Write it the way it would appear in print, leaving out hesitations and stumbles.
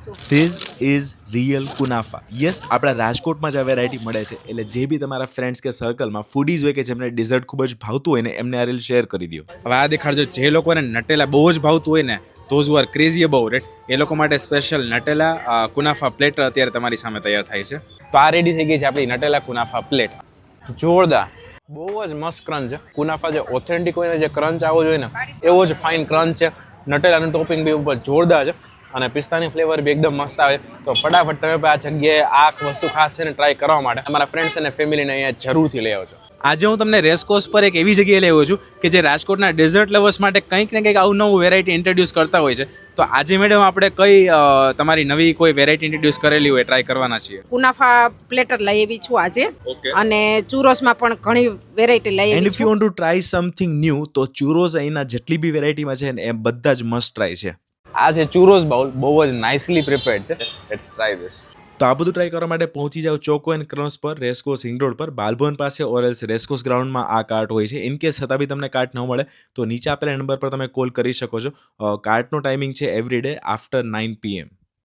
This is real kunafa. Yes, આપણા રાજકોટમાં જ આ વેરાયટી મળે છે. એટલે જે બી તમારા ફ્રેન્ડ્સ કે સર્કલમાં ફૂડીઝ હોય કે જેમને ડિઝર્ટ ખૂબ જ ભાવતું હોય ને એમને આ રીલ શેર કરી દો. હવે આ દેખાડજો જે લોકોને નટેલા બહુ જ ભાવતું હોય ને, those are crazy about it, એ લોકો માટે સ્પેશિયલ નટેલા કુનાફા પ્લેટ અત્યારે તમારી સામે તૈયાર થાય છે. તો આ રેડી થઈ ગઈ છે આપણી નટેલા કુનાફા પ્લેટ. જોરદાર, બહુ જ મસ્ત ક્રંચ છે. કુનાફા જે ઓથેન્ટિક હોય ને, જે ક્રંચ આવો જોઈએ ને એવો જ ફાઇન ક્રંચ છે. નટેલાનું ટોપિંગ બી ઉપર જોરદાર છે અને પિસ્તાની ફ્લેવર બી એકદમ મસ્ત આવે. તો ફટાફટ તમે આ જગ્યાએ આ વસ્તુ ખાસ છે ને ટ્રાય કરવા માટે તમારા ફ્રેન્ડ્સ અને ફેમિલીને અહીંયા જરૂરથી લઈ આવજો. આજે હું તમને રેસકોર્સ પર એક એવી જગ્યાએ લઈ આવ્યો છું કે જે રાજકોટના ડેઝર્ટ લવર્સ માટે કંઈક ને કંઈક આવું નવું વેરાયટી ઇન્ટ્રોડ્યુસ કરતા હોય છે. તો આજે મેડમ આપણે કઈ તમારી નવી કોઈ વેરાયટી ઇન્ટ્રોડ્યુસ કરેલી હોય ટ્રાય કરવાના છીએ? કુનાફા પ્લેટર લઈ આવી છું આજે, અને ચુરોસમાં પણ ઘણી વેરાયટી લઈ એન્ડ આવી ઇફ યુ છું. Want to try something new તો ચુરોઝ અહીંના જેટલી બી વેરાયટીમાં છે ને એ બધા જ મસ્ટ ટ્રાય છે. આ છે ચુરોસ બાઉલ, બહુ જ નાઇસલી પ્રિપેર્ડ છે. Let's try this. તો આ બધું ટ્રાય કરવા માટે પહોંચી જાઓ ચોકો એન્ડ ક્રોસ પર, રેસકોર્સ રિંગ રોડ પર, બાલભવન પાસે ઓર એલ્સ રેસકોર્સ ગ્રાઉન્ડમાં આ કાર્ટ હોય છે. ઇન કેસ છતાં બી તમને કાર્ટ ન મળે તો નીચે આપેલા નંબર પર તમે કોલ કરી શકો છો. કાર્ટનો ટાઈમિંગ છે એવરી ડે આફ્ટર 9 PM.